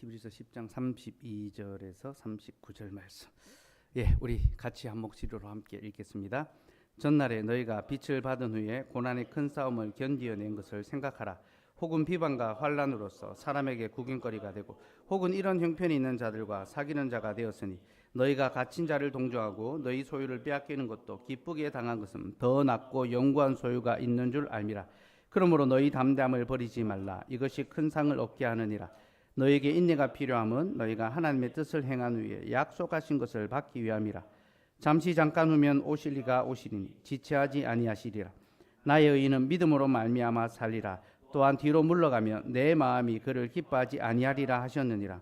히브리서 10장 32절에서 39절 말씀. 예, 우리 같이 한 목소리로 함께 읽겠습니다. 전날에 너희가 빛을 받은 후에 고난의 큰 싸움을 견디어낸 것을 생각하라. 혹은 비방과 환난으로서 사람에게 구경거리가 되고 혹은 이런 형편이 있는 자들과 사귀는 자가 되었으니 너희가 갇힌 자를 동정하고 너희 소유를 빼앗기는 것도 기쁘게 당한 것은 더 낫고 영구한 소유가 있는 줄 알미라. 그러므로 너희 담대함을 버리지 말라. 이것이 큰 상을 얻게 하느니라. 너희에게 인내가 필요함은 너희가 하나님의 뜻을 행한 후에 약속하신 것을 받기 위함이라. 잠시 잠깐 후면 오실 이가 오시리니 지체하지 아니하시리라. 나의 의인은 믿음으로 말미암아 살리라. 또한 뒤로 물러가면 내 마음이 그를 기뻐하지 아니하리라 하셨느니라.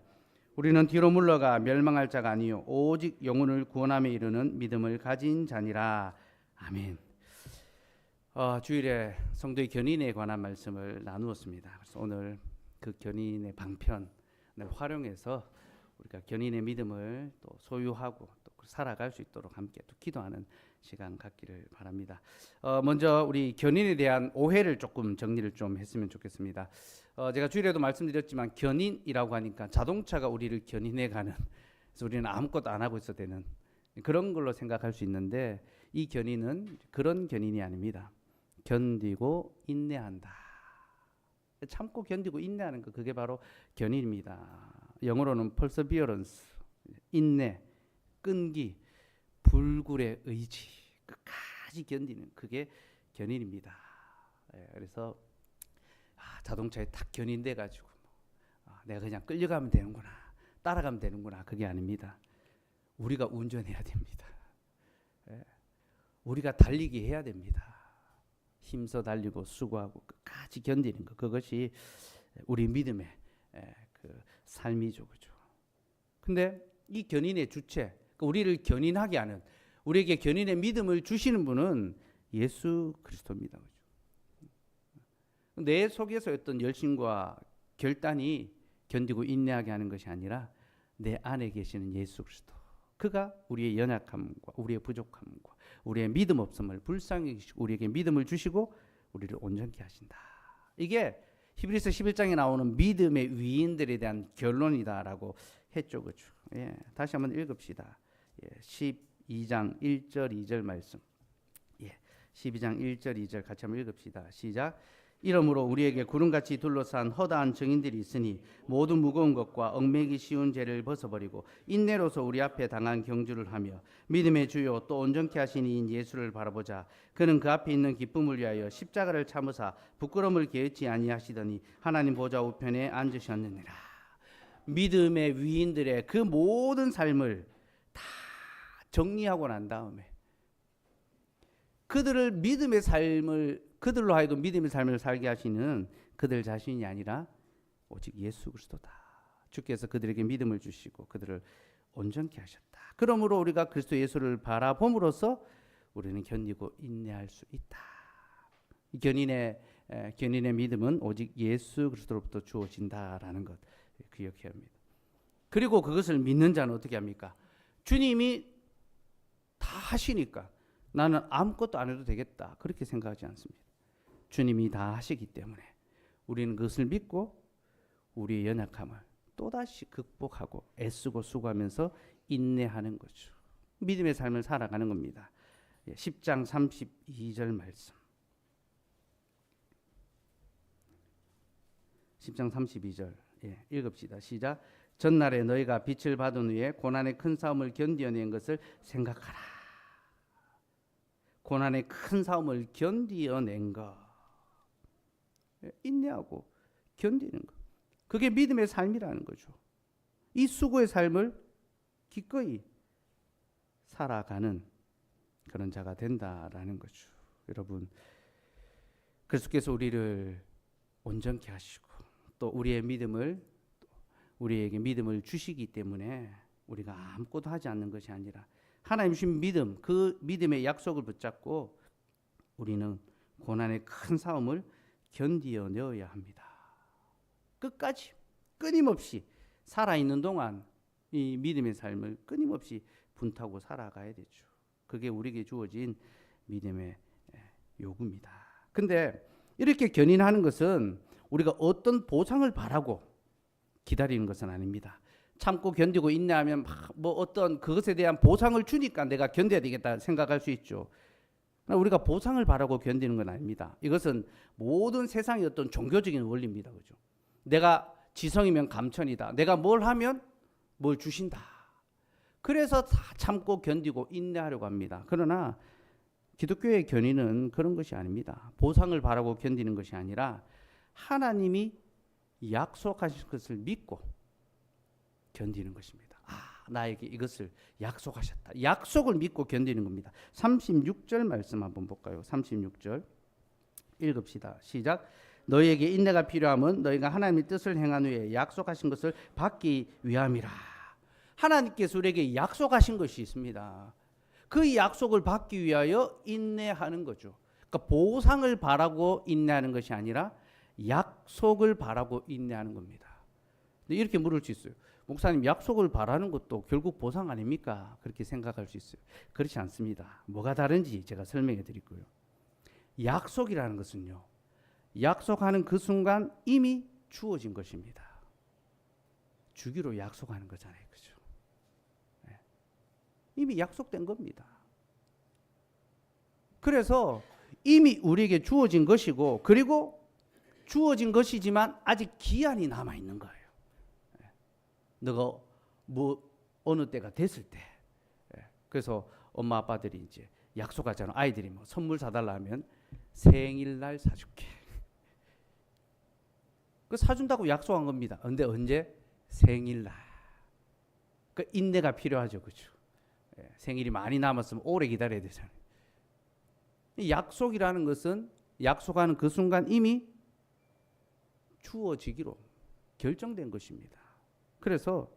우리는 뒤로 물러가 멸망할 자가 아니요 오직 영혼을 구원함에 이르는 믿음을 가진 자니라. 아멘. 주일에 성도의 견인에 관한 말씀을 나누었습니다. 그래서 오늘 그 견인의 방편을 활용해서 우리가 견인의 믿음을 또 소유하고 또 살아갈 수 있도록 함께 또 기도하는 시간 갖기를 바랍니다. 먼저 우리 견인에 대한 오해를 조금 정리를 좀 했으면 좋겠습니다. 제가 주일에도 말씀드렸지만 견인이라고 하니까 자동차가 우리를 견인해 가는, 그래서 우리는 아무것도 안 하고 있어도 되는 그런 걸로 생각할 수 있는데, 이 견인은 그런 견인이 아닙니다. 견디고 인내한다. 참고 견디고 인내하는 거, 그게 바로 견인입니다. 영어로는 perseverance, 인내, 끈기, 불굴의 의지, 끝까지 견디는, 그게 견인입니다. 그래서 자동차에 딱 견인돼 가지고 내가 그냥 끌려가면 되는구나, 따라가면 되는구나, 그게 아닙니다. 우리가 운전해야 됩니다. 우리가 달리기 해야 됩니다. 힘써 달리고 수고하고 끝까지 견디는 것, 그것이 우리 믿음의 그 삶이죠, 그죠? 근데 이 견인의 주체, 우리를 견인하게 하는, 우리에게 견인의 믿음을 주시는 분은 예수 그리스도입니다, 그죠? 내 속에서 어떤 열심과 결단이 견디고 인내하게 하는 것이 아니라 내 안에 계시는 예수 그리스도, 그가 우리의 연약함과 우리의 부족함과 우리의 믿음 없음을 불쌍히 여기시고 우리에게 믿음을 주시고 우리를 온전케 하신다. 이게 히브리서 11장에 나오는 믿음의 위인들에 대한 결론이다라고 했죠, 그렇죠? 예, 다시 한번 읽읍시다. 12장 1절 2절 말씀. 12장 1절 2절 같이 한번 읽읍시다. 시작. 이러므로 우리에게 구름같이 둘러싼 허다한 증인들이 있으니 모든 무거운 것과 얽매기 쉬운 죄를 벗어버리고 인내로서 우리 앞에 당한 경주를 하며 믿음의 주요 또 온전케 하신 이인 예수를 바라보자. 그는 그 앞에 있는 기쁨을 위하여 십자가를 참으사 부끄러움을 개의치 아니하시더니 하나님 보좌 우편에 앉으셨느니라. 믿음의 위인들의 그 모든 삶을 다 정리하고 난 다음에 그들을 믿음의 삶을, 그들로 하여금 믿음의 삶을 살게 하시는 그들 자신이 아니라 오직 예수 그리스도다. 주께서 그들에게 믿음을 주시고 그들을 온전케 하셨다. 그러므로 우리가 그리스도 예수를 바라봄으로써 우리는 견디고 인내할 수 있다. 견인의 믿음은 오직 예수 그리스도로부터 주어진다라는 것 기억해야 합니다. 그리고 그것을 믿는 자는 어떻게 합니까? 주님이 다 하시니까 나는 아무것도 안 해도 되겠다, 그렇게 생각하지 않습니다. 주님이 다 하시기 때문에 우리는 그것을 믿고 우리의 연약함을 또다시 극복하고 애쓰고 수고하면서 인내하는 거죠. 믿음의 삶을 살아가는 겁니다. 10장 32절 말씀. 10장 32절 읽읍시다. 시작. 전날에 너희가 빛을 받은 후에 고난의 큰 싸움을 견디어낸 것을 생각하라. 고난의 큰 싸움을 견디어낸 것, 인내하고 견디는 것, 그게 믿음의 삶이라는 거죠. 이 수고의 삶을 기꺼이 살아가는 그런 자가 된다라는 거죠. 여러분, 그리스도께서 우리를 온전케 하시고 또 우리의 믿음을, 우리에게 믿음을 주시기 때문에 우리가 아무것도 하지 않는 것이 아니라 하나님 주신 믿음, 그 믿음의 약속을 붙잡고 우리는 고난의 큰 싸움을 견디어내어야 합니다. 끝까지 끊임없이 살아있는 동안 이 믿음의 삶을 끊임없이 분투하고 살아가야 되죠. 그게 우리에게 주어진 믿음의 요구입니다. 근데 이렇게 견인하는 것은 우리가 어떤 보상을 바라고 기다리는 것은 아닙니다. 참고 견디고 인내하면 뭐 어떤 그것에 대한 보상을 주니까 내가 견뎌야 되겠다 생각할 수 있죠. 우리가 보상을 바라고 견디는 건 아닙니다. 이것은 모든 세상의 어떤 종교적인 원리입니다. 그죠? 내가 지성이면 감천이다. 내가 뭘 하면 뭘 주신다. 그래서 다 참고 견디고 인내하려고 합니다. 그러나 기독교의 견인은 그런 것이 아닙니다. 보상을 바라고 견디는 것이 아니라 하나님이 약속하신 것을 믿고 견디는 것입니다. 나에게 이것을 약속하셨다. 약속을 믿고 견디는 겁니다. 36절 말씀 한번 볼까요? 36절 읽읍시다. 시작. 너희에게 인내가 필요함은 너희가 하나님의 뜻을 행한 후에 약속하신 것을 받기 위함이라. 하나님께서 우리에게 약속하신 것이 있습니다. 그 약속을 받기 위하여 인내하는 거죠. 그러니까 보상을 바라고 인내하는 것이 아니라 약속을 바라고 인내하는 겁니다. 이렇게 물을 수 있어요. 목사님, 약속을 바라는 것도 결국 보상 아닙니까? 그렇게 생각할 수 있어요. 그렇지 않습니다. 뭐가 다른지 제가 설명해 드리고요. 약속이라는 것은요, 약속하는 그 순간 이미 주어진 것입니다. 주기로 약속하는 거잖아요. 그죠? 네. 이미 약속된 겁니다. 그래서 이미 우리에게 주어진 것이고, 그리고 주어진 것이지만 아직 기한이 남아 있는 거예요. 너가 뭐 어느 때가 됐을 때. 그래서 엄마 아빠들이 이제 약속하잖아. 아이들이 뭐 선물 사달라 하면 생일날 사줄게. 그 사준다고 약속한 겁니다. 근데 언제? 생일날. 그 인내가 필요하죠, 그렇죠? 생일이 많이 남았으면 오래 기다려야 되잖아요. 약속이라는 것은 약속하는 그 순간 이미 주어지기로 결정된 것입니다. 그래서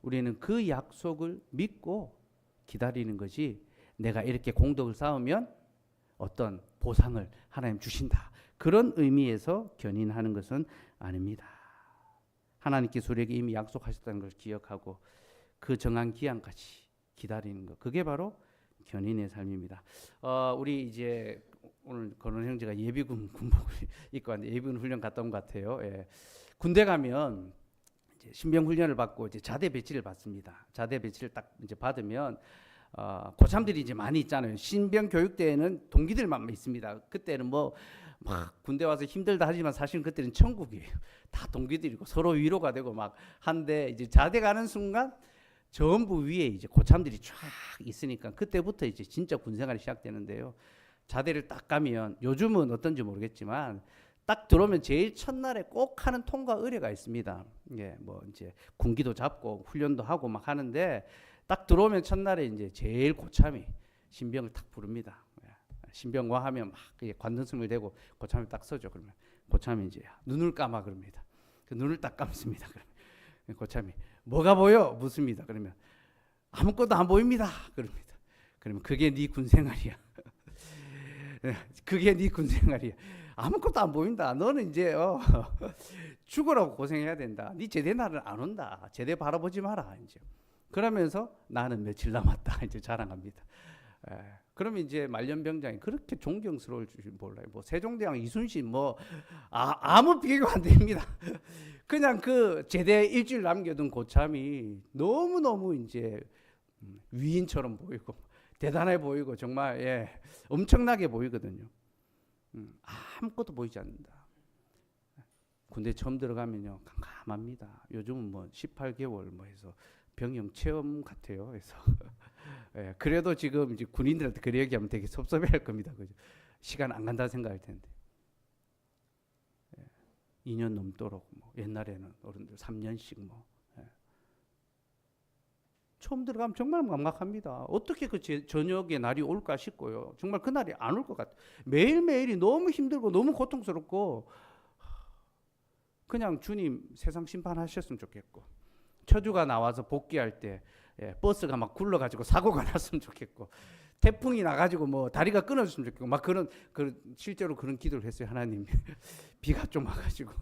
우리는 그 약속을 믿고 기다리는 것이 내가 이렇게 공덕을 쌓으면 어떤 보상을 하나님 주신다. 그런 의미에서 견인하는 것은 아닙니다. 하나님께서 우리에게 이미 약속하셨다는 것을 기억하고 그 정한 기한까지 기다리는 것. 그게 바로 견인의 삶입니다. 우리 이제 오늘 건원 형제가 예비군 군복을 입고 왔는데 예비군 훈련 갔다 온 것 같아요. 군대 가면 이제 신병 훈련을 받고 이제 자대 배치를 받습니다. 자대 배치를 딱 이제 받으면 고참들이 이제 많이 있잖아요. 신병 교육 때에는 동기들만 있습니다. 그때는 뭐 막 군대 와서 힘들다 하지만 사실은 그때는 천국이에요. 다 동기들이고 서로 위로가 되고 막 한데 이제 자대 가는 순간 전부 위에 이제 고참들이 쫙 있으니까 그때부터 이제 진짜 군 생활이 시작되는데요. 자대를 딱 가면 요즘은 어떤지 모르겠지만 딱 들어오면 제일 첫날에 꼭 하는 통과 의례가 있습니다. 뭐 이제 군기도 잡고 훈련도 하고 막 하는데 딱 들어오면 첫날에 이제 제일 고참이 신병을 탁 부릅니다. 신병과 하면 막 관등성을 대고 고참이 딱 서죠. 그러면 고참이 이제 눈을 감아 그럽니다. 그 눈을 딱 감습니다. 그러면 고참이 뭐가 보여? 묻습니다. 그러면 아무것도 안 보입니다. 그럽니다. 그러면 그게 네 군생활이야. 그게 네 군생활이야. 아무것도 안 보인다. 너는 이제 죽으라고 고생해야 된다. 네 제대 날은 안 온다. 제대 바라보지 마라. 이제 그러면서 나는 며칠 남았다. 이제 자랑합니다. 그러면 이제 말년병장이 그렇게 존경스러울 줄 몰라요. 뭐 세종대왕 이순신 뭐 아무 비교 안 됩니다. 그냥 그 제대 일주일 남겨둔 고참이 너무 이제 위인처럼 보이고 대단해 보이고 정말 엄청나게 보이거든요. 아무것도 보이지 않는다. 군대 처음 들어가면요 깜깜합니다. 요즘은 뭐 18개월 뭐 해서 병영 체험 같아요. 그래서 그래도 지금 이제 군인들한테 그렇게 얘기하면 되게 섭섭해할 겁니다. 그죠? 시간 안 간다 생각할 텐데 2년 넘도록 뭐 옛날에는 어른들 3년씩 뭐 처음 들어가면 정말 막막합니다. 어떻게 그 저녁에 날이 올까 싶고요. 정말 그 날이 안 올 것 같아요. 매일매일이 너무 힘들고 너무 고통스럽고 그냥 주님 세상 심판하셨으면 좋겠고 처주가 나와서 복귀할 때 버스가 막 굴러가지고 사고가 났으면 좋겠고 태풍이 나가지고 뭐 다리가 끊어졌으면 좋겠고 막 그런 실제로 그런 기도를 했어요. 하나님 비가 좀 와가지고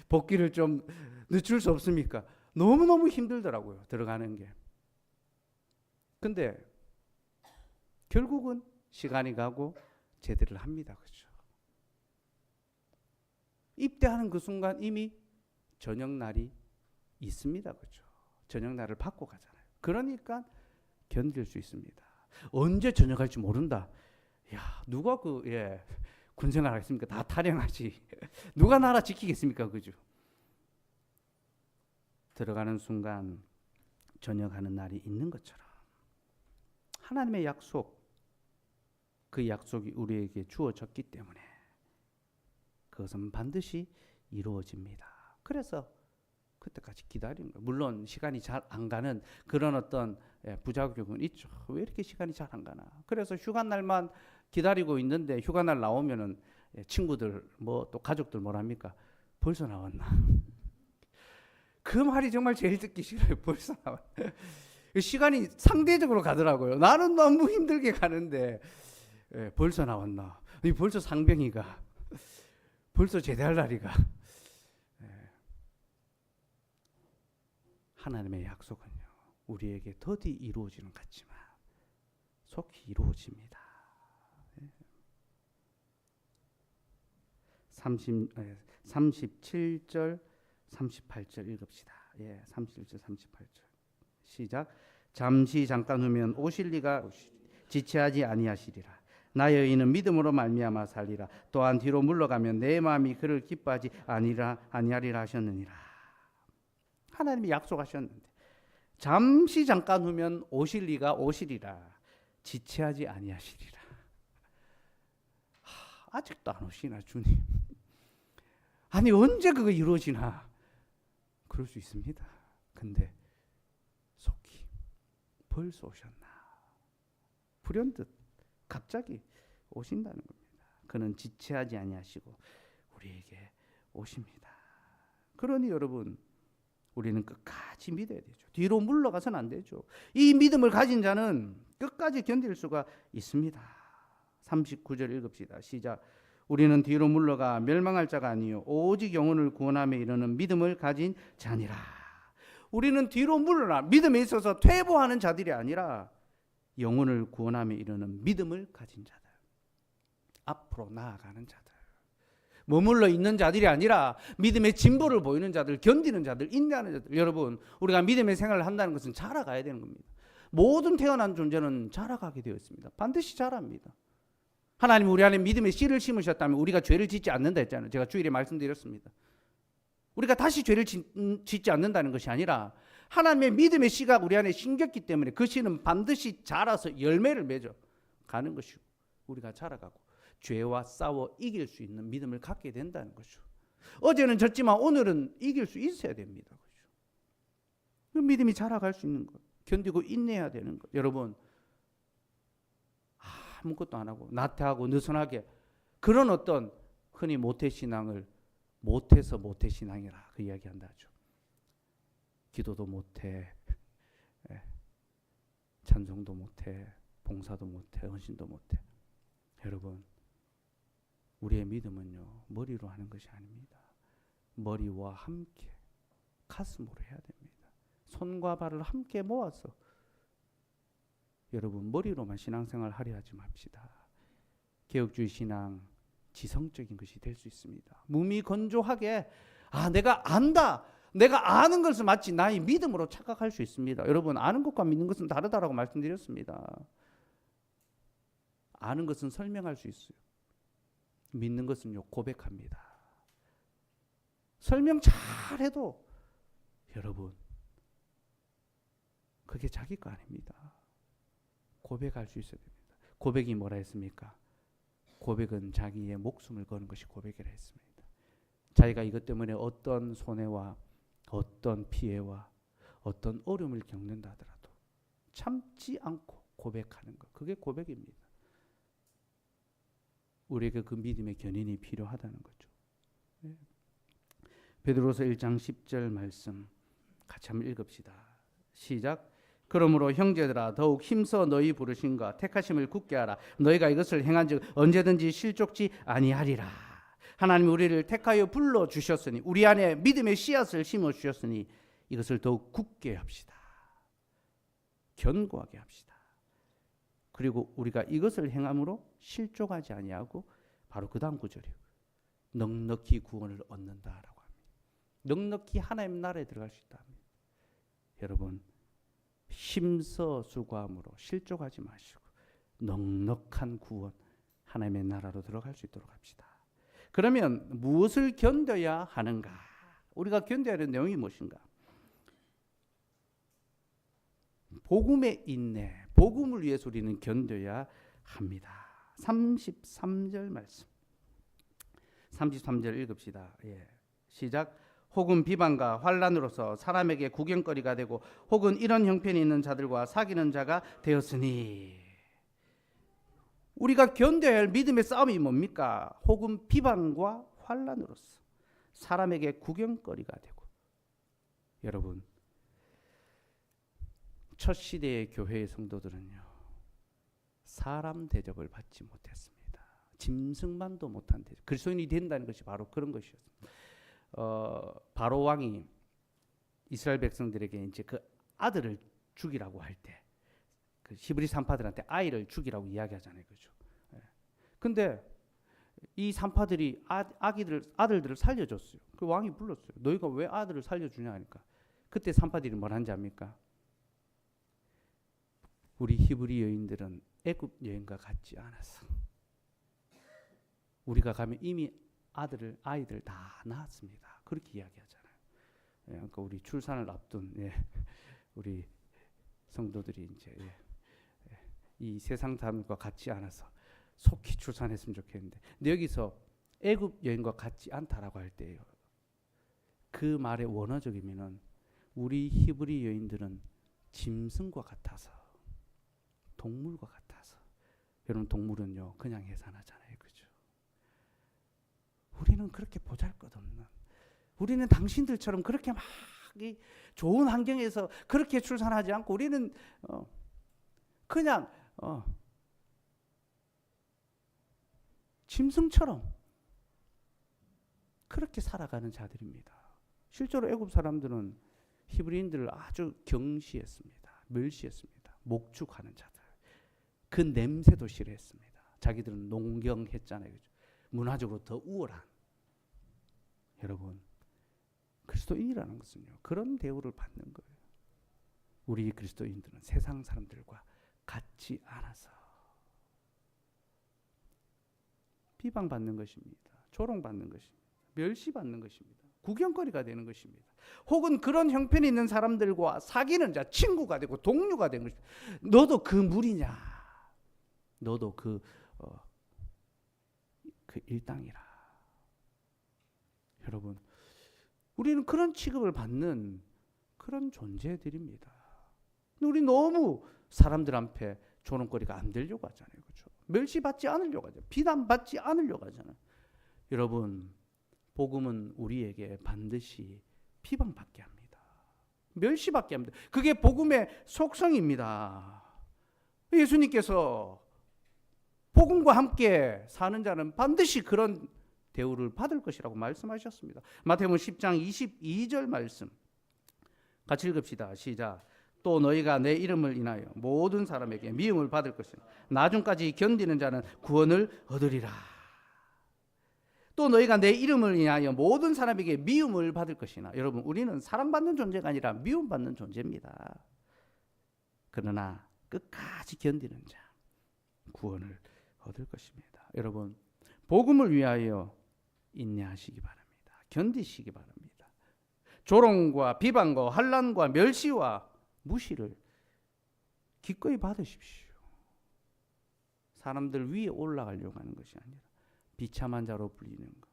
복귀를 좀 늦출 수 없습니까? 너무너무 힘들더라고요. 들어가는 게. 근데 결국은 시간이 가고 제대를 합니다. 그렇죠? 입대하는 그 순간 이미 저녁 날이 있습니다. 그렇죠? 저녁 날을 받고 가잖아요. 그러니까 견딜 수 있습니다. 언제 저녁할지 모른다. 야, 누가 군생활 하겠습니까? 다 탈영하지. 누가 나라 지키겠습니까? 그죠? 들어가는 순간 저녁하는 날이 있는 것처럼 하나님의 약속, 그 약속이 우리에게 주어졌기 때문에 그것은 반드시 이루어집니다. 그래서 그때까지 기다리는 거예요. 물론 시간이 잘 안 가는 그런 어떤 부작용은 있죠. 왜 이렇게 시간이 잘 안 가나? 그래서 휴가 날만 기다리고 있는데 휴가 날 나오면은 친구들 뭐 또 가족들 뭐랍니까? 벌써 나왔나? 그 말이 정말 제일 듣기 싫어요. 벌써 나왔나? 시간이 상대적으로 가더라고요. 나는 너무 힘들게 가는데 벌써 나왔나? 벌써 상병이가, 벌써 제대할 날이가. 하나님의 약속은요, 우리에게 더디 이루어지는 것 같지만 속히 이루어집니다. 37절 38절 읽읍시다. 37절 38절 시작. 잠시 잠깐 후면 오실 리가 지체하지 아니하시리라. 나의 이는 믿음으로 말미암아 살리라. 또한 뒤로 물러가면 내 마음이 그를 기뻐하지 아니하리라 하셨느니라. 하나님이 약속하셨는데 잠시 잠깐 후면 오실 리가 오시리라. 지체하지 아니하시리라. 아직도 안 오시나 주님. 아니 언제 그거 이루어지나. 그럴 수 있습니다. 근데 속히 벌써 오셨나. 불현듯 갑자기 오신다는 겁니다. 그는 지체하지 아니하시고 우리에게 오십니다. 그러니 여러분, 우리는 끝까지 믿어야 되죠. 뒤로 물러가서는 안 되죠. 이 믿음을 가진 자는 끝까지 견딜 수가 있습니다. 39절 읽읍시다. 시작. 우리는 뒤로 물러가 멸망할 자가 아니요 오직 영혼을 구원함에 이르는 믿음을 가진 자니라. 우리는 뒤로 물러나 믿음에 있어서 퇴보하는 자들이 아니라 영혼을 구원함에 이르는 믿음을 가진 자들, 앞으로 나아가는 자들, 머물러 있는 자들이 아니라 믿음의 진보를 보이는 자들, 견디는 자들, 인내하는 자들. 여러분, 우리가 믿음의 생활을 한다는 것은 자라가야 되는 겁니다. 모든 태어난 존재는 자라가게 되어 있습니다. 반드시 자랍니다. 하나님 우리 안에 믿음의 씨를 심으셨다면 우리가 죄를 짓지 않는다 했잖아요. 제가 주일에 말씀드렸습니다. 우리가 다시 죄를 짓지 않는다는 것이 아니라 하나님의 믿음의 씨가 우리 안에 심겼기 때문에 그 씨는 반드시 자라서 열매를 맺어 가는 것이고 우리가 자라가고 죄와 싸워 이길 수 있는 믿음을 갖게 된다는 것이죠. 어제는 졌지만 오늘은 이길 수 있어야 됩니다. 그 믿음이 자라갈 수 있는 것, 견디고 인내해야 되는 것. 여러분, 아무것도 안 하고 나태하고 느슨하게 그런 어떤 흔히 모태신앙을 못해서 모태신앙이라 그 이야기한다 하죠. 기도도 못해, 찬송도 못해, 봉사도 못해, 헌신도 못해. 여러분, 우리의 믿음은요 머리로 하는 것이 아닙니다. 머리와 함께 가슴으로 해야 됩니다. 손과 발을 함께 모아서. 여러분, 머리로만 신앙생활 하려 하지 맙시다. 개혁주의 신앙 지성적인 것이 될 수 있습니다. 무미건조하게 내가 안다, 내가 아는 것을 마치 나의 믿음으로 착각할 수 있습니다. 여러분, 아는 것과 믿는 것은 다르다라고 말씀드렸습니다. 아는 것은 설명할 수 있어요. 믿는 것은요 고백합니다. 설명 잘해도 여러분 그게 자기 거 아닙니다. 고백할 수 있어야 됩니다. 고백이 뭐라 했습니까? 고백은 자기의 목숨을 거는 것이 고백이라 했습니다. 자기가 이것 때문에 어떤 손해와 어떤 피해와 어떤 어려움을 겪는다 하더라도 참지 않고 고백하는 것, 그게 고백입니다. 우리에게 그 믿음의 견인이 필요하다는 거죠. 베드로서 1장 10절 말씀 같이 한번 읽읍시다. 시작. 그러므로 형제들아 더욱 힘써 너희 부르심과 택하심을 굳게 하라. 너희가 이것을 행한즉 언제든지 실족지 아니하리라. 하나님이 우리를 택하여 불러주셨으니 우리 안에 믿음의 씨앗을 심어주셨으니 이것을 더욱 굳게 합시다. 견고하게 합시다. 그리고 우리가 이것을 행함으로 실족하지 아니하고 바로 그 다음 구절이요 넉넉히 구원을 얻는다라고 합니다. 넉넉히 하나님 나라에 들어갈 수 있다. 여러분 심서수고함으로 실족하지 마시고 넉넉한 구원 하나님의 나라로 들어갈 수 있도록 합시다. 그러면 무엇을 견뎌야 하는가? 우리가 견뎌야 하는 내용이 무엇인가? 복음의 인내, 복음을 위해서 우리는 견뎌야 합니다. 33절 말씀. 33절 읽읍시다. 시작. 혹은 비방과 환난으로서 사람에게 구경거리가 되고 혹은 이런 형편이 있는 자들과 사귀는 자가 되었으니. 우리가 견뎌야 할 믿음의 싸움이 뭡니까? 혹은 비방과 환난으로서 사람에게 구경거리가 되고. 여러분 첫 시대의 교회의 성도들은요 사람 대접을 받지 못했습니다. 짐승만도 못한 대접. 그리스도인이 된다는 것이 바로 그런 것이었습니다. 바로 왕이 이스라엘 백성들에게 이제 그 아들을 죽이라고 할 때 그 히브리 산파들한테 아이를 죽이라고 이야기하잖아요, 그죠? 근데 이 산파들이 아들들을 살려줬어요. 그 왕이 불렀어요. 너희가 왜 아들을 살려주냐 하니까 그때 산파들이 뭘 한지 압니까? 우리 히브리 여인들은 애굽 여인과 같지 않아서 우리가 가면 이미 아이들 다 낳았습니다. 그렇게 이야기하잖아요. 그러니까 우리 출산을 앞둔 우리 성도들이 이제 이 세상 사람과 같지 않아서 속히 출산했으면 좋겠는데, 근데 여기서 애굽 여인과 같지 않다라고 할 때요, 그 말의 원어적 의미는 우리 히브리 여인들은 짐승과 같아서, 동물과 같아서. 여러분 동물은요 그냥 해산하잖아요, 그죠? 우리는 그렇게 보잘것없는, 우리는 당신들처럼 그렇게 막 좋은 환경에서 그렇게 출산하지 않고 우리는 그냥 짐승처럼 그렇게 살아가는 자들입니다. 실제로 애굽 사람들은 히브리인들을 아주 경시했습니다. 멸시했습니다. 목축하는 자들. 그 냄새도 싫어했습니다. 자기들은 농경했잖아요, 그죠? 문화적으로 더 우월한. 여러분 그리스도인이라는 것은요 그런 대우를 받는 거예요. 우리 그리스도인들은 세상 사람들과 같지 않아서 비방받는 것입니다. 조롱받는 것입니다. 멸시받는 것입니다. 구경거리가 되는 것입니다. 혹은 그런 형편이 있는 사람들과 사귀는 자, 친구가 되고 동료가 되는 것입니다. 너도 그 물이냐? 너도 그 일당이라. 여러분 우리는 그런 취급을 받는 그런 존재들입니다. 우리 너무 사람들 앞에 조롱거리가 안 되려고 하잖아요, 그렇죠? 멸시받지 않으려고 하죠. 비난받지 않으려고 하잖아요. 여러분 복음은 우리에게 반드시 비방받게 합니다. 멸시받게 합니다. 그게 복음의 속성입니다. 예수님께서 복음과 함께 사는 자는 반드시 그런 대우를 받을 것이라고 말씀하셨습니다. 마태복음 10장 22절 말씀 같이 읽읍시다. 시작. 또 너희가 내 이름을 인하여 모든 사람에게 미움을 받을 것이니 나중까지 견디는 자는 구원을 얻으리라. 또 너희가 내 이름을 인하여 모든 사람에게 미움을 받을 것이나. 여러분 우리는 사랑받는 존재가 아니라 미움받는 존재입니다. 그러나 끝까지 견디는 자 구원을 얻을 것입니다. 여러분 복음을 위하여 인내하시기 바랍니다. 견디시기 바랍니다. 조롱과 비방과 환난과 멸시와 무시를 기꺼이 받으십시오. 사람들 위에 올라가려고 하는 것이 아니라 비참한 자로 불리는 것,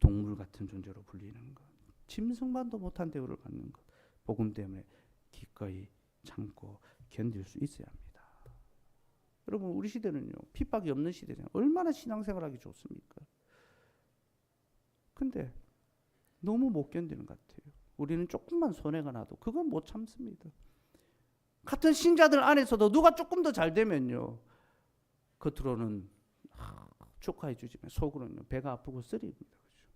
동물 같은 존재로 불리는 것, 짐승만도 못한 대우를 받는 것, 복음 때문에 기꺼이 참고 견딜 수 있어야 합니다. 여러분 우리 시대는요 핍박이 없는 시대잖아요. 얼마나 신앙생활하기 좋습니까? 근데 너무 못 견디는 것 같아요. 우리는 조금만 손해가 나도 그건 못 참습니다. 같은 신자들 안에서도 누가 조금 더 잘 되면요 겉으로는 축하해 주지만 속으로는 배가 아프고 쓰리입니다. 그렇죠?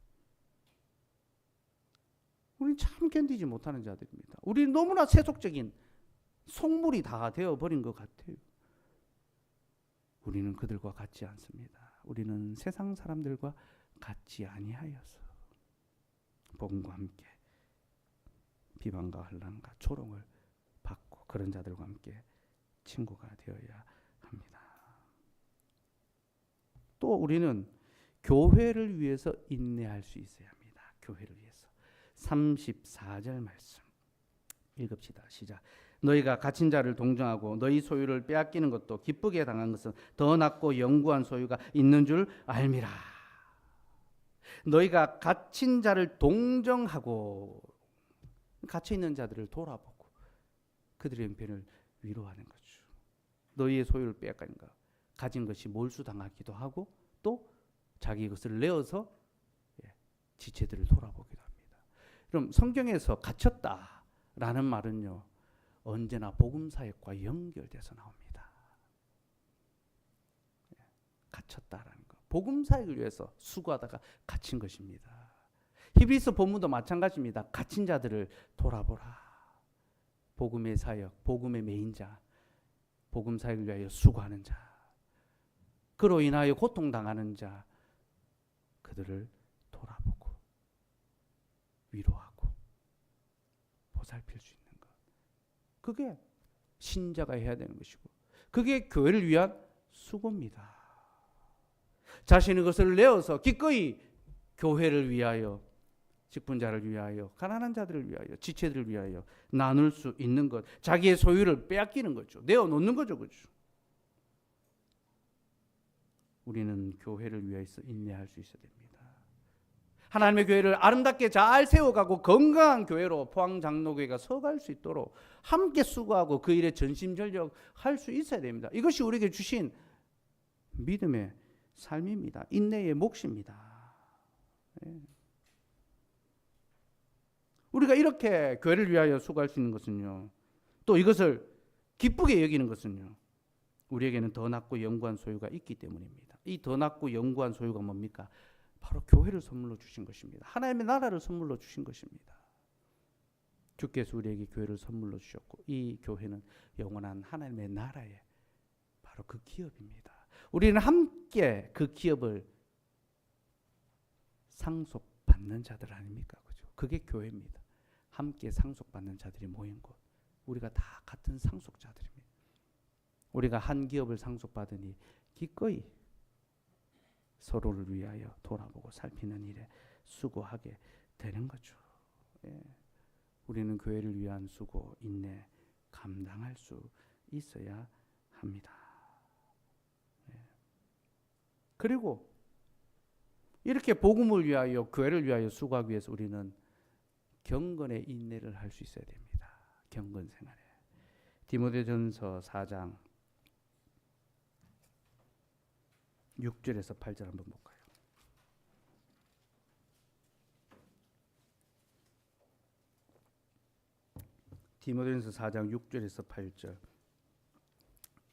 우리는 참 견디지 못하는 자들입니다. 우리는 너무나 세속적인 속물이 다 되어버린 것 같아요. 우리는 그들과 같지 않습니다. 우리는 세상 사람들과 같지 아니하여서 복음과 함께 비방과 환난과 조롱을 받고 그런 자들과 함께 친구가 되어야 합니다. 또 우리는 교회를 위해서 인내할 수 있어야 합니다. 교회를 위해서. 34절 말씀 읽읍시다. 시작. 너희가 갇힌 자를 동정하고 너희 소유를 빼앗기는 것도 기쁘게 당한 것은 더 낫고 영구한 소유가 있는 줄 알미라. 너희가 갇힌 자를 동정하고 갇혀 있는 자들을 돌아보고 그들의 형편을 위로하는 거죠. 너희의 소유를 빼앗기는가 가진 것이 몰수당하기도 하고 또 자기 것을 내어서 지체들을 돌아보기도 합니다. 그럼 성경에서 갇혔다라는 말은요 언제나 복음 사역과 연결돼서 나옵니다. 갇혔다라는 거, 복음 사역을 위해서 수고하다가 갇힌 것입니다. 히브리서 본문도 마찬가지입니다. 갇힌 자들을 돌아보라. 복음의 사역, 복음의 메인자, 복음 사역을 위하여 수고하는 자, 그로 인하여 고통당하는 자, 그들을 돌아보고 위로하고 보살필 수 있는 것. 그게 신자가 해야 되는 것이고 그게 교회를 위한 수고입니다. 자신의 것을 내어서 기꺼이 교회를 위하여, 직분자를 위하여, 가난한 자들을 위하여, 지체들을 위하여 나눌 수 있는 것, 자기의 소유를 빼앗기는 거죠. 내어놓는 거죠. 그렇죠? 우리는 교회를 위해서 인내할 수 있어야 됩니다. 하나님의 교회를 아름답게 잘 세워가고 건강한 교회로 포항장로교회가 서갈 수 있도록 함께 수고하고 그 일에 전심전력할 수 있어야 됩니다. 이것이 우리에게 주신 믿음의 삶입니다. 인내의 몫입니다. 우리가 이렇게 교회를 위하여 수고할 수 있는 것은요, 또 이것을 기쁘게 여기는 것은요, 우리에게는 더 낫고 영구한 소유가 있기 때문입니다. 이 더 낫고 영구한 소유가 뭡니까? 바로 교회를 선물로 주신 것입니다. 하나님의 나라를 선물로 주신 것입니다. 주께서 우리에게 교회를 선물로 주셨고 이 교회는 영원한 하나님의 나라의 바로 그 기업입니다. 우리는 함께 그 기업을 상속받는 자들 아닙니까? 그죠? 그게 교회입니다. 함께 상속받는 자들이 모인 곳. 우리가 다 같은 상속자들입니다. 우리가 한 기업을 상속받으니 기꺼이 서로를 위하여 돌아보고 살피는 일에 수고하게 되는 거죠. 우리는 교회를 위한 수고, 인내, 감당할 수 있어야 합니다. 그리고 이렇게 복음을 위하여, 교회를 위하여 수고하기 위해서 우리는 경건의 인내를 할 수 있어야 됩니다. 경건 생활에. 디모데전서 4장 6절에서 8절 한번 볼까요? 디모데전서 4장 6절에서 8절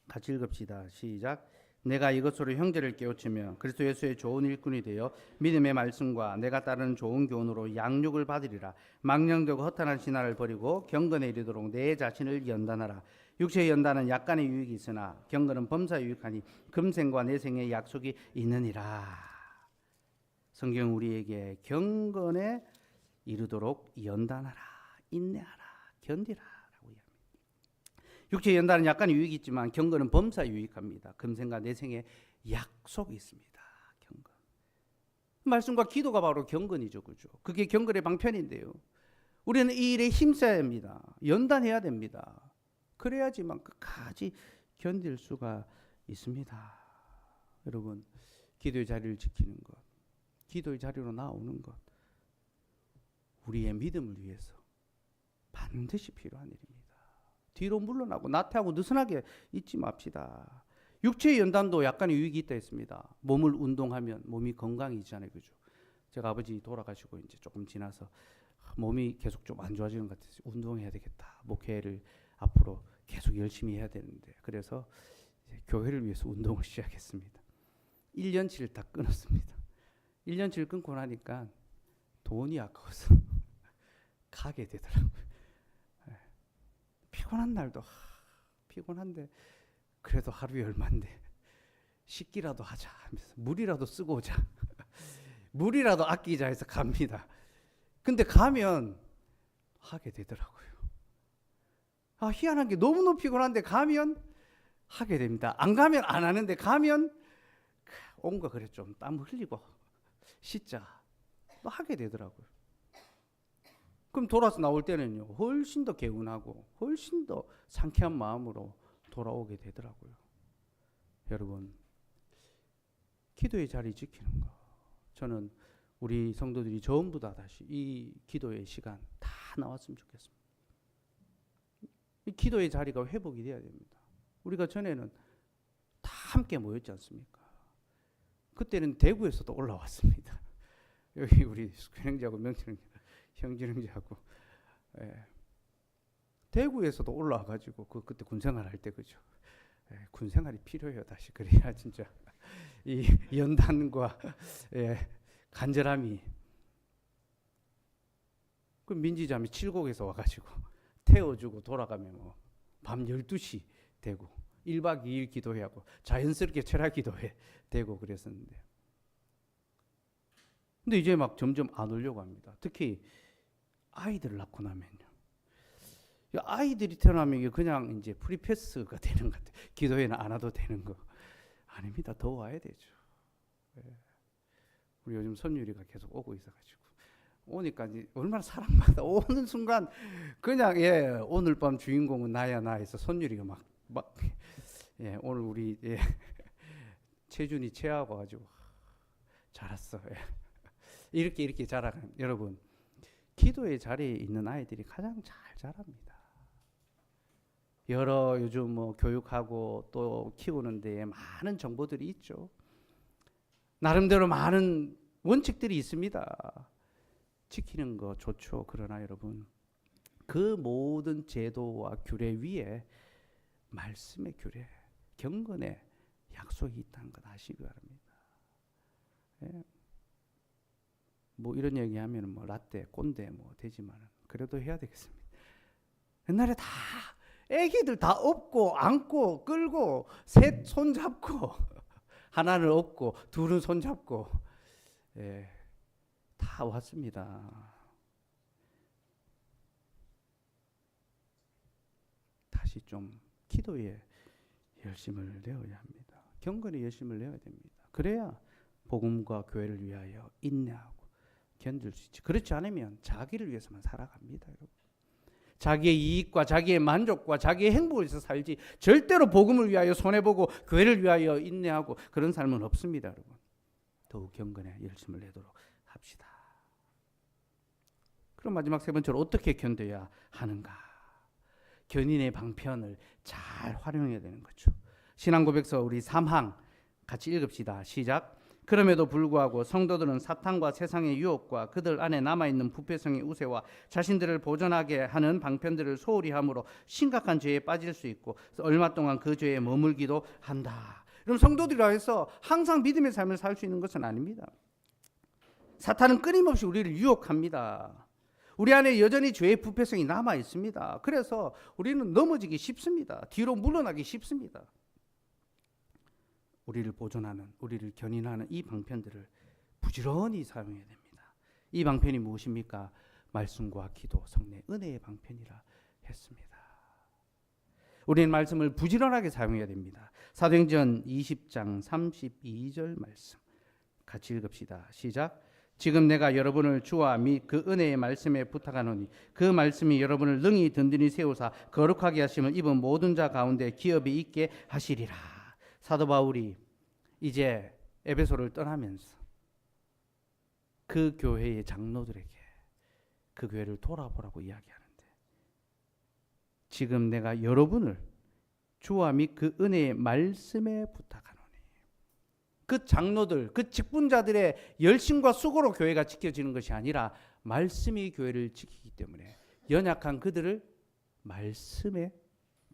같이 읽읍시다. 시작. 내가 이것으로 형제를 깨우치며 그리스도 예수의 좋은 일꾼이 되어 믿음의 말씀과 내가 따르는 좋은 교훈으로 양육을 받으리라. 망령되고 허탄한 신화를 버리고 경건에 이르도록 내 자신을 연단하라. 육체의 연단은 약간의 유익이 있으나 경건은 범사에 유익하니 금생과 내생의 약속이 있느니라. 성경은 우리에게 경건에 이르도록 연단하라, 인내하라, 견디라 라고 이야기합니다. 육체의 연단은 약간의 유익이 있지만 경건은 범사에 유익합니다. 금생과 내생의 약속이 있습니다. 경건. 말씀과 기도가 바로 경건이죠. 그죠? 그게 경건의 방편인데요. 우리는 이 일에 힘써야 합니다. 연단해야 됩니다. 그래야지만 끝까지 견딜 수가 있습니다. 여러분, 기도의 자리를 지키는 것, 기도의 자리로 나오는 것, 우리의 믿음을 위해서 반드시 필요한 일입니다. 뒤로 물러나고 나태하고 느슨하게 있지 맙시다. 육체의 연단도 약간의 유익이 있다 했습니다. 몸을 운동하면 몸이 건강해지잖아요. 그죠? 제가 아버지 돌아가시고 이제 조금 지나서 몸이 계속 좀 안 좋아지는 것 같아서 운동해야 되겠다. 목회를 앞으로 계속 열심히 해야 되는데 그래서 이제 교회를 위해서 운동을 시작했습니다. 1년치를 다 끊었습니다. 1년치를 끊고 나니까 돈이 아까워서 가게 되더라고요. 피곤한 날도 피곤한데 그래도 하루에 얼마인데 씻기라도 하자 하면서 물이라도 쓰고 오자. 물이라도 아끼자 해서 갑니다. 근데 가면 하게 되더라고요. 희한한 게 너무너무 피곤한데 가면 하게 됩니다. 안 가면 안 하는데 가면 온거 그래 좀 땀 흘리고 씻자 또 하게 되더라고요. 그럼 돌아서 나올 때는요 훨씬 더 개운하고 훨씬 더 상쾌한 마음으로 돌아오게 되더라고요. 여러분, 기도의 자리 지키는 거, 저는 우리 성도들이 전부 다 다시 이 기도의 시간 다 나왔으면 좋겠습니다. 이 기도의 자리가 회복이 돼야 됩니다. 우리가 전에는 다 함께 모였지 않습니까? 그때는 대구에서도 올라왔습니다. 여기 우리 형제하고 명철 형진 형제하고 대구에서도 올라와가지고 그때 군생활 할 때 그죠. 군생활이 필요해요. 다시 그래야 진짜 이 연단과 간절함이. 그 민지자매 칠곡에서 와가지고 태워주고 돌아가면 뭐 밤 12시 되고 1박 2일 기도하고 자연스럽게 철학 기도회 되고 그랬었는데, 근데 이제 막 점점 안 오려고 합니다. 특히 아이들을 낳고 나면요. 아이들이 태어나면 이게 그냥 이제 프리패스가 되는 것 같아요. 기도회는 안 와도 되는 거 아닙니다. 더 와야 되죠. 우리 요즘 선율이가 계속 오고 있어가지고 오니까 얼마나 사랑받아. 오는 순간 그냥 오늘 밤 주인공은 나야 나 해서 선율이가 막 오늘 우리 채준이 채하고 가지고 잘했어. 이렇게 자라는 여러분, 기도의 자리에 있는 아이들이 가장 잘 자랍니다. 여러 요즘 뭐 교육하고 또 키우는 데에 많은 정보들이 있죠. 나름대로 많은 원칙들이 있습니다. 지키는 거 좋죠. 그러나 여러분, 그 모든 제도와 규례 위에 말씀의 규례, 경건의 약속이 있다는 것 아시기 바랍니다. 뭐 이런 얘기하면 뭐 라떼, 꼰대 뭐 되지만 그래도 해야 되겠습니다. 옛날에 다 애기들 다 업고 안고 끌고 셋 손 잡고 하나는 업고 둘은 손 잡고 다 왔습니다. 다시 좀 기도에 열심을 내어야 합니다. 경건에 열심을 내어야 됩니다. 그래야 복음과 교회를 위하여 인내하고 견딜 수 있지. 그렇지 않으면 자기를 위해서만 살아갑니다. 여러분. 자기의 이익과 자기의 만족과 자기의 행복을 위해서 살지 절대로 복음을 위하여 손해보고 교회를 위하여 인내하고 그런 삶은 없습니다. 여러분. 더욱 경건에 열심을 내도록 합시다. 그럼 마지막 세 번째로 어떻게 견뎌야 하는가? 견인의 방편을 잘 활용해야 되는 거죠. 신앙고백서 우리 3항 같이 읽읍시다. 시작. 그럼에도 불구하고 성도들은 사탄과 세상의 유혹과 그들 안에 남아있는 부패성의 우세와 자신들을 보존하게 하는 방편들을 소홀히 함으로 심각한 죄에 빠질 수 있고 얼마 동안 그 죄에 머물기도 한다. 그럼 성도들이라 해서 항상 믿음의 삶을 살 수 있는 것은 아닙니다. 사탄은 끊임없이 우리를 유혹합니다. 우리 안에 여전히 죄의 부패성이 남아 있습니다. 그래서 우리는 넘어지기 쉽습니다. 뒤로 물러나기 쉽습니다. 우리를 보존하는, 우리를 견인하는 이 방편들을 부지런히 사용해야 됩니다. 이 방편이 무엇입니까? 말씀과 기도, 성례, 은혜의 방편이라 했습니다. 우리는 말씀을 부지런하게 사용해야 됩니다. 사도행전 20장 32절 말씀 같이 읽읍시다. 시작. 지금 내가 여러분을 주와 및 그 은혜의 말씀에 부탁하노니 그 말씀이 여러분을 능히 든든히 세우사 거룩하게 하심을 입은 모든 자 가운데 기업이 있게 하시리라. 사도 바울이 이제 에베소를 떠나면서 그 교회의 장로들에게 그 교회를 돌아보라고 이야기하는데, 지금 내가 여러분을 주와 및 그 은혜의 말씀에 부탁하노니, 그 장로들, 그 직분자들의 열심과 수고로 교회가 지켜지는 것이 아니라 말씀이 교회를 지키기 때문에 연약한 그들을 말씀에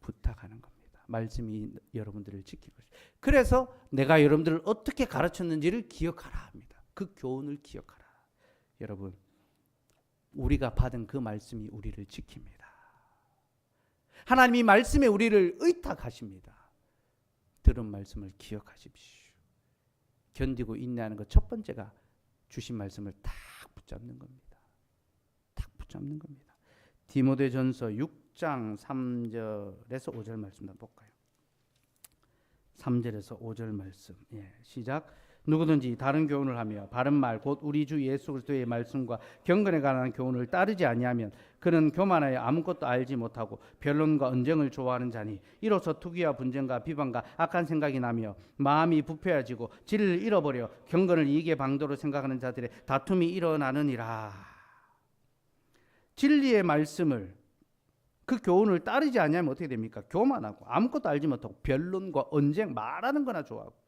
부탁하는 겁니다. 말씀이 여러분들을 지킬 것이다. 그래서 내가 여러분들을 어떻게 가르쳤는지를 기억하라 합니다. 그 교훈을 기억하라. 여러분, 우리가 받은 그 말씀이 우리를 지킵니다. 하나님이 말씀에 우리를 의탁하십니다. 들은 말씀을 기억하십시오. 견디고 인내하는 것 첫 번째가 주신 말씀을 딱 붙잡는 겁니다. 붙잡는 겁니다. 디모데전서 6장 3절에서 5절 말씀 한번 볼까요? 3절에서 5절 말씀. 시작. 누구든지 다른 교훈을 하며 바른 말 곧 우리 주 예수 그리스도의 말씀과 경건에 관한 교훈을 따르지 아니하면 그는 교만하여 아무것도 알지 못하고 변론과 언쟁을 좋아하는 자니 이로써 투기와 분쟁과 비방과 악한 생각이 나며 마음이 부패해지고 진리를 잃어버려 경건을 이익의 방도로 생각하는 자들의 다툼이 일어나느니라. 진리의 말씀을 그 교훈을 따르지 아니하면 어떻게 됩니까? 교만하고 아무것도 알지 못하고 변론과 언쟁 말하는 거나 좋아하고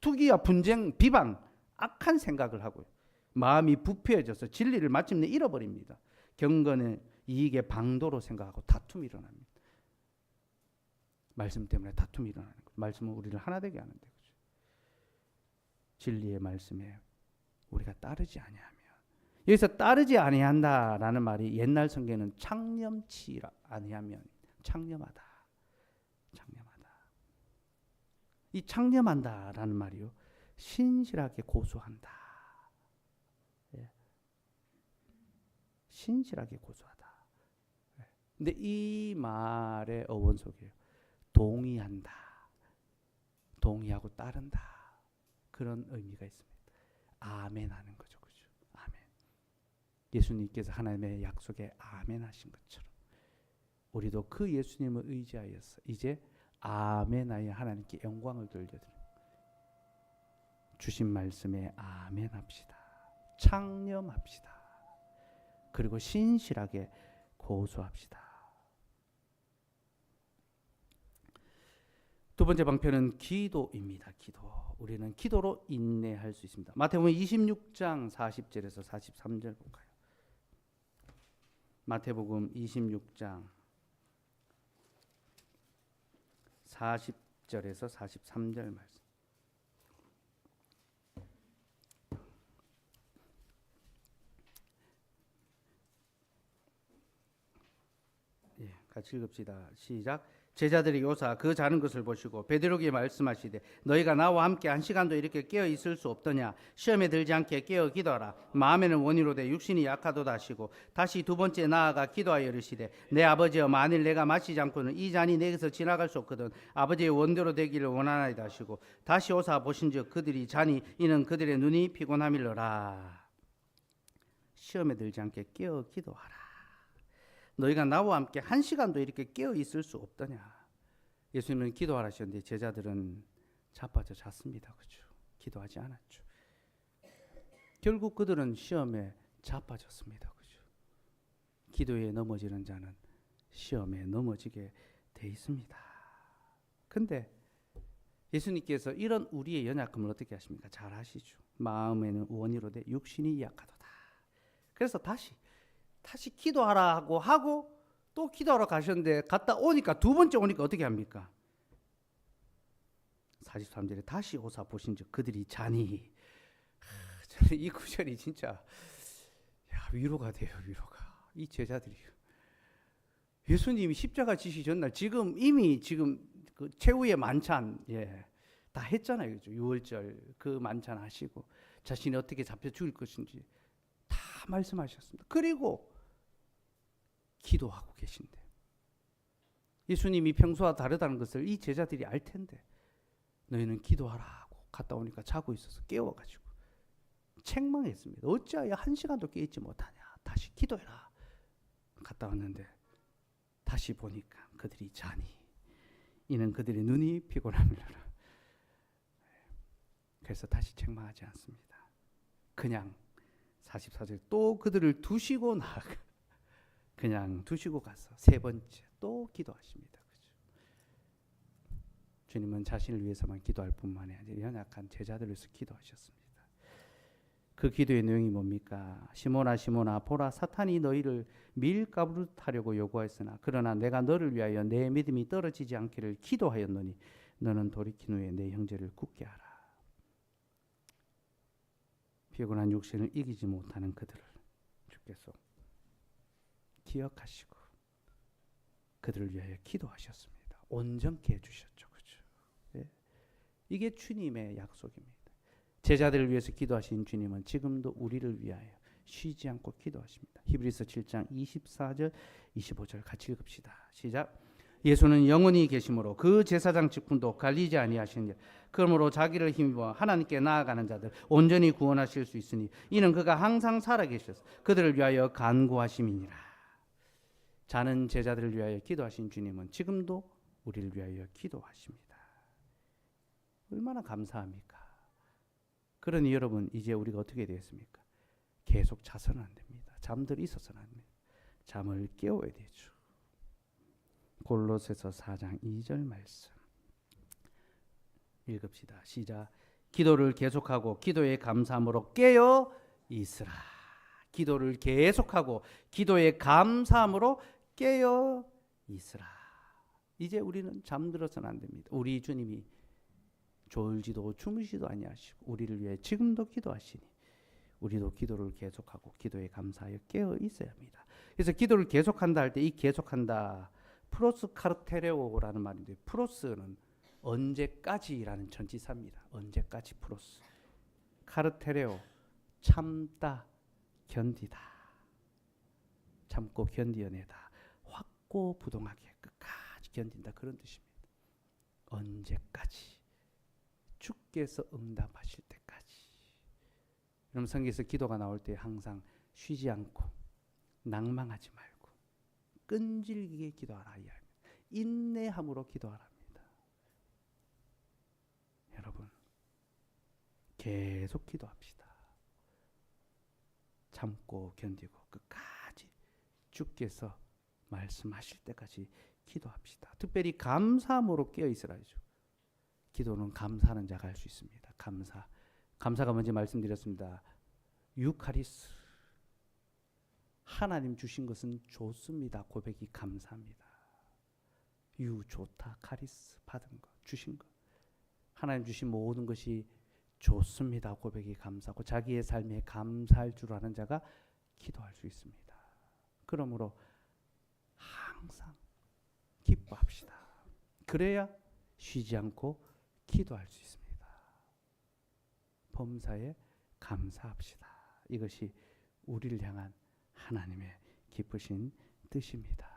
투기와 분쟁, 비방, 악한 생각을 하고요. 마음이 부패해져서 진리를 마침내 잃어버립니다. 경건은 이익의 방도로 생각하고 다툼이 일어납니다. 말씀 때문에 다툼이 일어나는 거예요. 말씀은 우리를 하나 되게 하는데, 그렇죠? 진리의 말씀에 우리가 따르지 아니하면, 여기서 따르지 아니한다라는 말이 옛날 성경에는 창념치 아니하면 창념하다. 이 창념한다라는 말이요, 신실하게 고소한다. 신실하게 고소하다. 근데 이 말의 어원 속에 동의한다, 동의하고 따른다, 그런 의미가 있습니다. 아멘 하는 거죠, 그죠? 아멘. 예수님께서 하나님의 약속에 아멘 하신 것처럼 우리도 그 예수님을 의지하여서 이제 아멘하여 하나님께 영광을 돌려드립니다. 주신 말씀에 아멘합시다. 창념합시다. 그리고 신실하게 고소합시다. 두 번째 방편은 기도입니다. 기도. 우리는 기도로 인내할 수 있습니다. 마태복음 26장 40절에서 43절 볼까요? 마태복음 26장 40절에서 43절 말씀. 같이 읽읍시다. 시작. 제자들이 오사 그 자는 것을 보시고 베드로에게 말씀하시되 너희가 나와 함께 한 시간도 이렇게 깨어 있을 수 없더냐. 시험에 들지 않게 깨어 기도하라. 마음에는 원이로되 육신이 약하도다 하시고 다시 두 번째 나아가 기도하여 이르시되 내 아버지여 만일 내가 마시지 않고는 이 잔이 내게서 지나갈 수 없거든 아버지의 원대로 되기를 원하나이다 하시고 다시 오사 보신즉 그들이 자니 이는 그들의 눈이 피곤함이로라. 시험에 들지 않게 깨어 기도하라. 너희가 나와 함께 한 시간도 이렇게 깨어 있을 수 없더냐. 예수님은 기도하라셨는데 제자들은 자빠져 잤습니다. 그렇죠? 기도하지 않았죠. 결국 그들은 시험에 자빠졌습니다. 그렇죠? 기도에 넘어지는 자는 시험에 넘어지게 돼 있습니다. 근데 예수님께서 이런 우리의 연약함을 어떻게 하십니까? 잘 아시죠. 마음에는 원이로되 육신이 약하도다. 그래서 다시 기도하라 하고 또 기도하러 가셨는데 갔다 오니까 두 번째 오니까 어떻게 합니까? 43절에 다시 오사 보신즉 그들이 자니. 저는 이 구절이 진짜 위로가 돼요. 위로가. 이 제자들이 예수님이 십자가 지시 전날 이미 그 최후의 만찬 다 했잖아요. 그죠? 6월절 그 만찬 하시고 자신이 어떻게 잡혀 죽을 것인지 다 말씀하셨습니다. 그리고 기도하고 계신데 예수님이 평소와 다르다는 것을 이 제자들이 알 텐데 너희는 기도하라 하고 갔다 오니까 자고 있어서 깨워가지고 책망했습니다. 어찌하여 한 시간도 깨있지 못하냐. 다시 기도해라. 갔다 왔는데 다시 보니까 그들이 자니 이는 그들의 눈이 피곤함이라. 그래서 다시 책망하지 않습니다. 그냥 44절 또 그들을 두시고 나아가 그냥 두시고 가서 세 번째 또 기도하십니다. 그죠? 주님은 자신을 위해서만 기도할 뿐만이 아니라 연약한 제자들을 위해서 기도하셨습니다. 그 기도의 내용이 뭡니까? 시몬아 시몬아 보라 사탄이 너희를 밀가부르하려고 요구하였으나 그러나 내가 너를 위하여 내 믿음이 떨어지지 않기를 기도하였노니 너는 돌이킨 후에 내 형제를 굳게 하라. 피곤한 육신을 이기지 못하는 그들을 주께서 기억하시고 그들을 위하여 기도하셨습니다. 온전케 해주셨죠. 그렇죠? 이게 주님의 약속입니다. 제자들을 위해서 기도하신 주님은 지금도 우리를 위하여 쉬지 않고 기도하십니다. 히브리서 7장 24절 25절 같이 읽읍시다. 시작. 예수는 영원히 계심으로 그 제사장 직분도 갈리지 아니하시느니라. 그러므로 자기를 힘입어 하나님께 나아가는 자들 온전히 구원하실 수 있으니 이는 그가 항상 살아계셔서 그들을 위하여 간구하심이니라. 자는 제자들을 위하여 기도하신 주님은 지금도 우리를 위하여 기도하십니다. 얼마나 감사합니까? 그러니 여러분, 이제 우리가 어떻게 되었습니까? 계속 자서는 안 됩니다. 잠들어 있어서는 안 됩니다. 잠을 깨워야 되죠. 골로새서 4장 2절 말씀 읽읍시다. 시작. 기도를 계속하고 기도에 감사함으로 깨어 있으라. 기도를 계속하고 기도에 감사함으로 깨어 있으라. 이제 우리는 잠들어서는 안 됩니다. 우리 주님이 졸지도 주무시도 아니하시고 우리를 위해 지금도 기도하시니 우리도 기도를 계속하고 기도에 감사하여 깨어 있어야 합니다. 그래서 기도를 계속한다 할 때 이 계속한다 프로스 카르테레오라는 말인데, 프로스는 언제까지라는 전치사입니다. 언제까지 프로스. 카르테레오, 참다, 견디다. 참고 견디어내다. 확고부동하게 끝까지 견딘다, 그런 뜻입니다. 언제까지? 주께서 응답하실 때까지. 여러분, 성경에서 기도가 나올 때 항상 쉬지 않고 낭망하지 말고 끈질기게 기도하라. 인내함으로 기도하랍니다. 여러분, 계속 기도합시다. 참고 견디고 끝까지 주께서 말씀하실 때까지 기도합시다. 특별히 감사함으로 깨어 있으라죠. 기도는 감사하는 자가 할 수 있습니다. 감사가 뭔지 말씀드렸습니다. 유카리스, 하나님 주신 것은 좋습니다. 고백이 감사합니다. 좋다, 카리스, 받은 것, 주신 것. 하나님 주신 모든 것이 좋습니다. 고백이 감사하고 자기의 삶에 감사할 줄 아는 자가 기도할 수 있습니다. 그러므로 항상 기뻐합시다. 그래야 쉬지 않고 기도할 수 있습니다. 범사에 감사합시다. 이것이 우리를 향한 하나님의 기쁘신 뜻입니다.